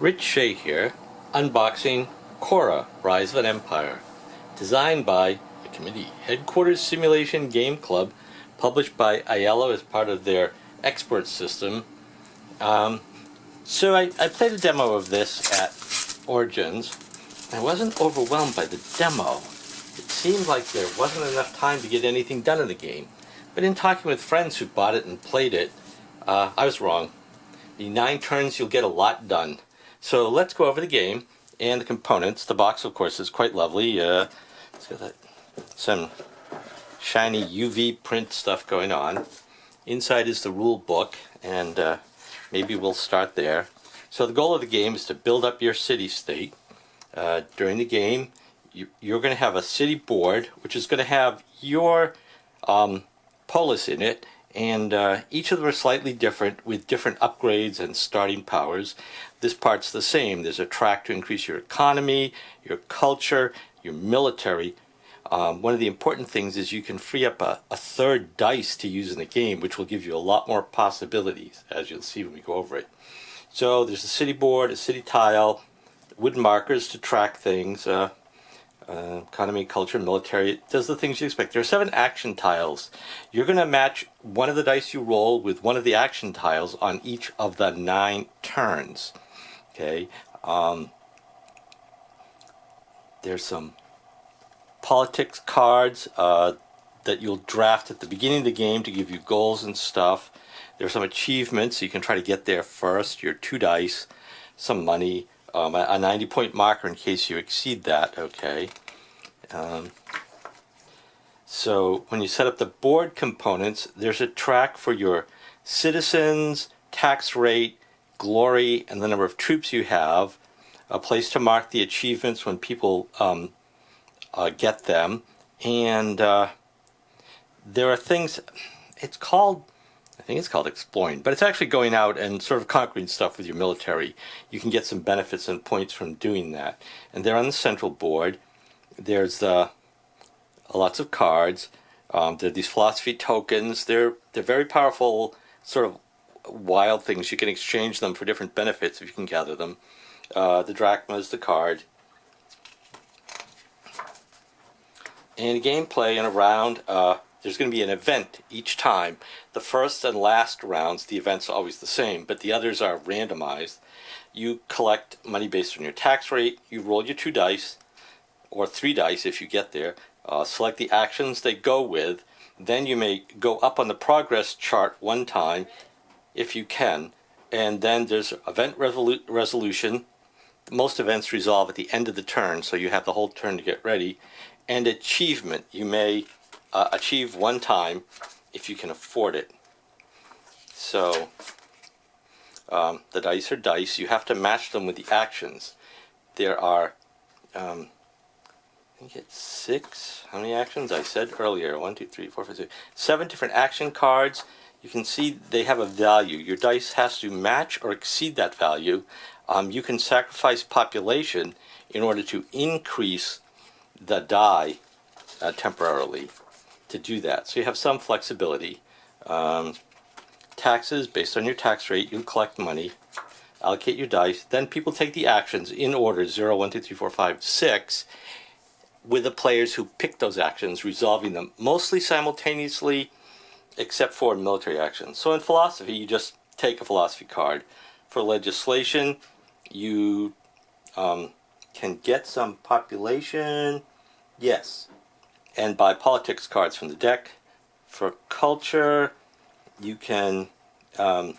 Rich Shea here, unboxing Khora, Rise of an Empire, designed by the committee, Headquarters Simulation Game Club, published by IELLO as part of their expert system. So I played a demo of this at Origins. I wasn't overwhelmed by the demo. It seemed like there wasn't enough time to get anything done in the game. But in talking with friends who bought it and played it, I was wrong. The 9 turns, you'll get a lot done. So let's go over the game and the components. The box, of course, is quite lovely. It's got some shiny UV print stuff going on. Inside is the rule book, and maybe we'll start there. So the goal of the game is to build up your city-state. During the game, you're going to have a city board, which is going to have your polis in it, and each of them are slightly different with different upgrades and starting powers. This part's the same. There's a track to increase your economy, your culture, your military. One of the important things is you can free up a third dice to use in the game, which will give you a lot more possibilities, as you'll see when we go over it. So there's a city board, a city tile, wooden markers to track things, economy, culture, military. It does the things you expect. There are 7 action tiles. You're going to match one of the dice you roll with one of the action tiles on each of the 9 turns. Okay. There's some politics cards that you'll draft at the beginning of the game to give you goals and stuff. There's some achievements, so you can try to get there first. Your 2 dice, some money, a 90-point marker in case you exceed that. Okay. So when you set up the board components, there's a track for your citizens, tax rate, glory, and the number of troops you have. A place to mark the achievements when people get them. And there are things, I think it's called exploring, but it's actually going out and sort of conquering stuff with your military. You can get some benefits and points from doing that. And they're on the central board. There's lots of cards. There are these philosophy tokens. They're very powerful, sort of wild things. You can exchange them for different benefits if you can gather them. The drachma is the card. And gameplay in a round, there's going to be an event each time. The first and last rounds, the event's always the same, but the others are randomized. You collect money based on your tax rate. You roll your 2 dice, or 3 dice if you get there. Select the actions they go with. Then you may go up on the progress chart 1 time, if you can. And then there's event resolution. Most events resolve at the end of the turn, so you have the whole turn to get ready. And achievement. You may achieve 1 time if you can afford it. So the dice are dice. You have to match them with the actions. There are I think it's 6. How many actions? I said earlier 1, 2, 3, 4, 5, 6, 7 different action cards. You can see they have a value. Your dice has to match or exceed that value. You can sacrifice population in order to increase the die temporarily to do that. So you have some flexibility. Taxes, based on your tax rate, you collect money, allocate your dice, then people take the actions in order 0, 1, 2, 3, 4, 5, 6, with the players who pick those actions, resolving them mostly simultaneously, except for military actions. So in philosophy, you just take a philosophy card. For legislation, you can get some population, yes, and buy politics cards from the deck. For culture, you can earn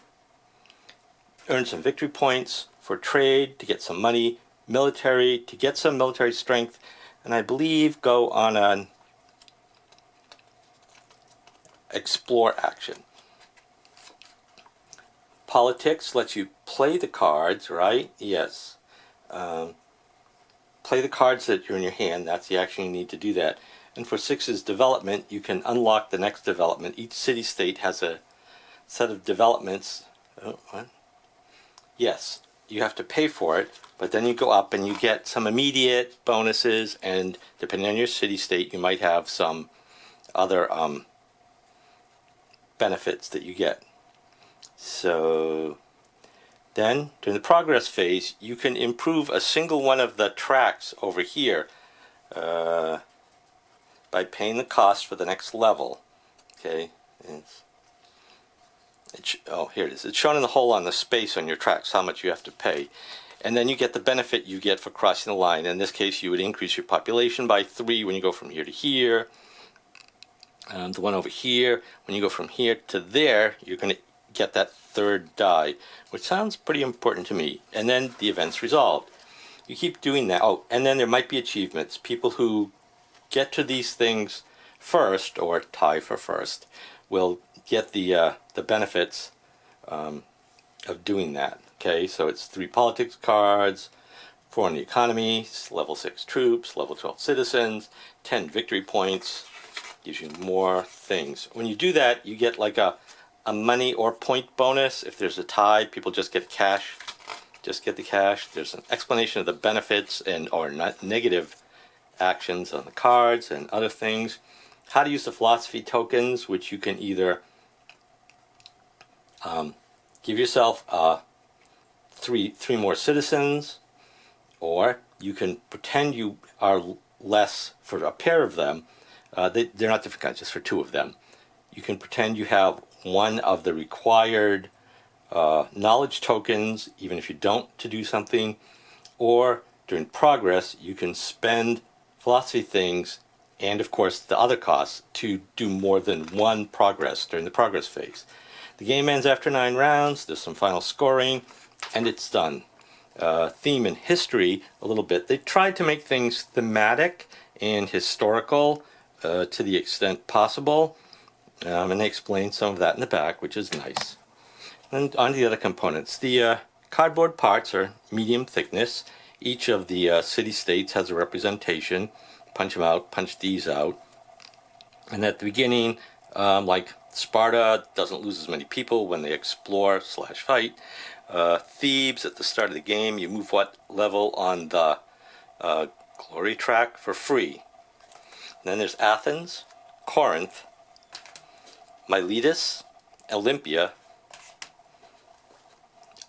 some victory points. For trade, to get some money. Military, to get some military strength. And I believe go on an explore action. Politics lets you play the cards, right? Yes. Play the cards that are in your hand. That's the action you need to do that. And for 6's development, you can unlock the next development. Each city-state has a set of developments. Oh, what? Yes, you have to pay for it, but then you go up and you get some immediate bonuses, and depending on your city-state, you might have some other benefits that you get. So Then, during the progress phase, you can improve a single one of the tracks over here by paying the cost for the next level. Okay, oh, here it is. It's shown in the hole on the space on your tracks, how much you have to pay. And then you get the benefit you get for crossing the line. In this case, you would increase your population by 3 when you go from here to here. The one over here, when you go from here to there, you're going to get that third die, which sounds pretty important to me. And then the event's resolved. You keep doing that. Oh, and then there might be achievements. People who get to these things first, or tie for first, will get the benefits of doing that. Okay, so it's 3 politics cards, 4 on the economy, level 6 troops, level 12 citizens, 10 victory points, gives you more things. When you do that, you get like a money or point bonus. If there's a tie, people just get cash. Just get the cash. There's an explanation of the benefits and or negative actions on the cards and other things. How to use the philosophy tokens, which you can either give yourself 3 more citizens, or you can pretend you are less for a pair of them. They're not different kinds, just for 2 of them. You can pretend you have 1 of the required knowledge tokens, even if you don't, to do something. Or during progress, you can spend philosophy things and, of course, the other costs to do more than 1 progress during the progress phase. The game ends after 9 rounds. There's some final scoring, and it's done. Theme and history, a little bit. They tried to make things thematic and historical to the extent possible, and they explain some of that in the back, which is nice. And on to the other components. The cardboard parts are medium thickness. Each of the city-states has a representation. Punch them out, punch these out. And at the beginning, like Sparta doesn't lose as many people when they explore/fight. Thebes, at the start of the game, you move what level on the glory track for free. And then there's Athens, Corinth, Miletus, Olympia,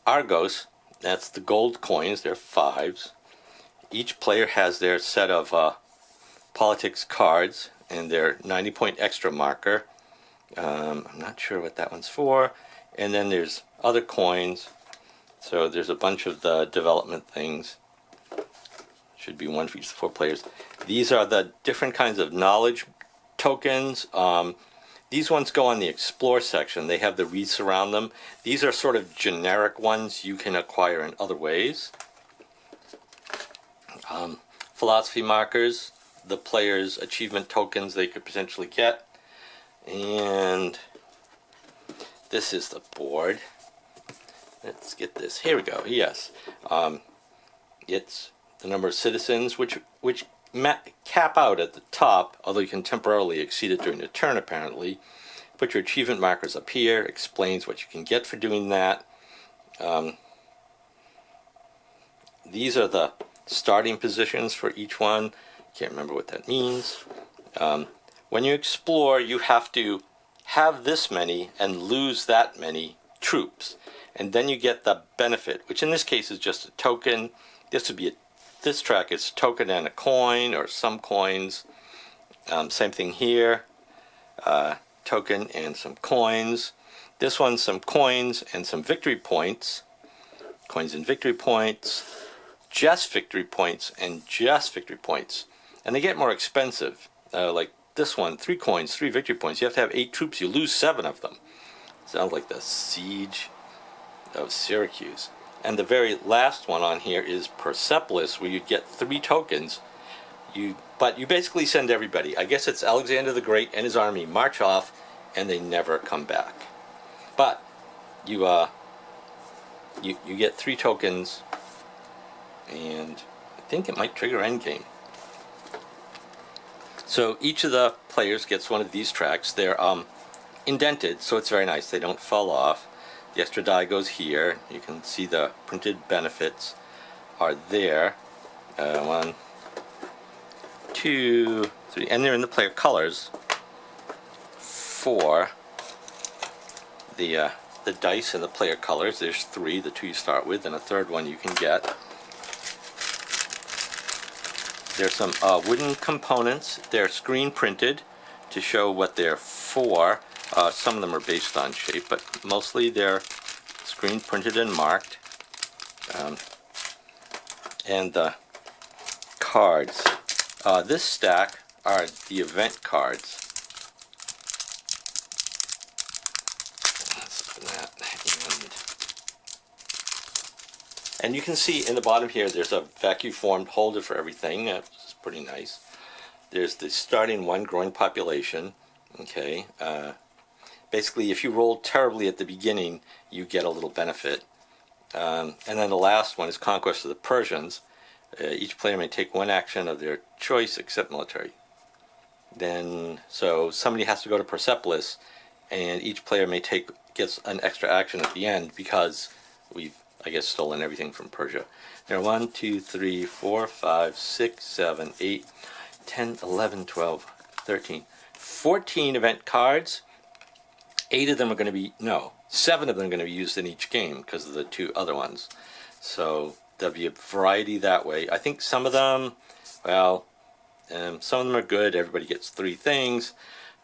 Argos, that's the gold coins, they're 5s. Each player has their set of politics cards and their 90-point extra marker. I'm not sure what that one's for. And then there's other coins. So there's a bunch of the development things. Should be 1 for each of the 4 players. These are the different kinds of knowledge tokens. These ones go on the explore section. They have the wreaths around them. These are sort of generic ones you can acquire in other ways. Philosophy markers, the players' achievement tokens they could potentially get. And this is the board. Let's get this. Here we go. Yes. It's the number of citizens, which cap out at the top, although you can temporarily exceed it during the turn, apparently. Put your achievement markers up here. Explains what you can get for doing that. These are the starting positions for each one. Can't remember what that means. When you explore, you have to have this many and lose that many troops. And then you get the benefit, which in this case is just a token. This would be this track is a token and a coin, or some coins. Same thing here. Token and some coins. This one's some coins and some victory points. Coins and victory points. Just victory points and just victory points. And they get more expensive. Like this one, 3 coins, 3 victory points. You have to have 8 troops. You lose 7 of them. Sounds like the siege of Syracuse. And the very last one on here is Persepolis, where you get 3 tokens. But you basically send everybody. I guess it's Alexander the Great and his army march off, and they never come back. But you get 3 tokens, and I think it might trigger endgame. So each of the players gets one of these tracks. They're indented, so it's very nice. They don't fall off. The extra die goes here. You can see the printed benefits are there. 1, 2, 3, and they're in the player colors for the the dice and the player colors. There's 3, the 2 you start with, and a third one you can get. There's some wooden components. They're screen printed to show what they're for. Some of them are based on shape, but mostly they're screen printed and marked. And the cards. This stack are the event cards. Let's open that. And you can see in the bottom here there's a vacuum formed holder for everything. It's pretty nice. There's the starting one, growing population. Okay. Basically, if you roll terribly at the beginning, you get a little benefit. And then the last one is Conquest of the Persians. Each player may take one action of their choice except military. Then, so somebody has to go to Persepolis, and each player gets an extra action at the end because we've, I guess, stolen everything from Persia. There are 1, 2, 3, 4, 5, 6, 7, 8, 10, 11, 12, 13, 14 event cards. 8 of them are going to be, no, 7 of them are going to be used in each game because of the 2 other ones. So there'll be a variety that way. I think some of them, well, some of them are good. Everybody gets 3 things.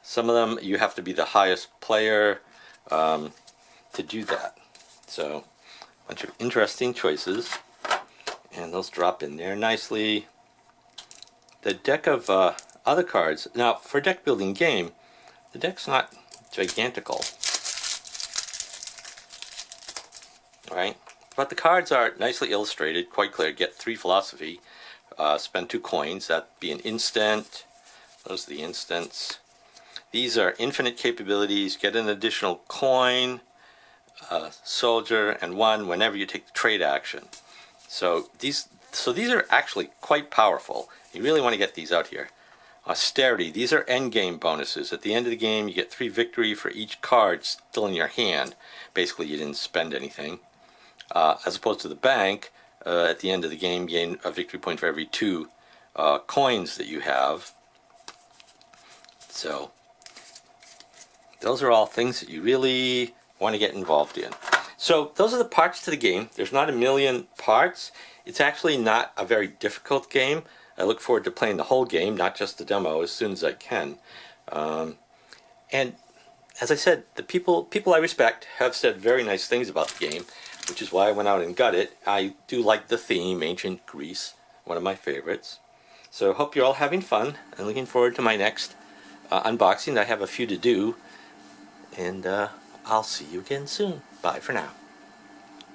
Some of them you have to be the highest player to do that. So a bunch of interesting choices, and those drop in there nicely. The deck of other cards. Now, for a deck building game, the deck's not gigantical, right? But the cards are nicely illustrated, quite clear. Get 3 philosophy, spend 2 coins. That'd be an instant. Those are the instants. These are infinite capabilities. Get an additional coin, soldier, and 1 whenever you take the trade action. So these are actually quite powerful. You really want to get these out here. Austerity. These are endgame bonuses. At the end of the game, you get 3 victory for each card still in your hand. Basically, you didn't spend anything. As opposed to the bank, at the end of the game, you gain a victory point for every 2 coins that you have. So those are all things that you really want to get involved in. So those are the parts to the game. There's not a million parts. It's actually not a very difficult game. I look forward to playing the whole game, not just the demo, as soon as I can. And as I said, the people I respect have said very nice things about the game, which is why I went out and got it. I do like the theme, Ancient Greece, one of my favorites. So hope you're all having fun, and looking forward to my next unboxing. I have a few to do, and I'll see you again soon. Bye for now.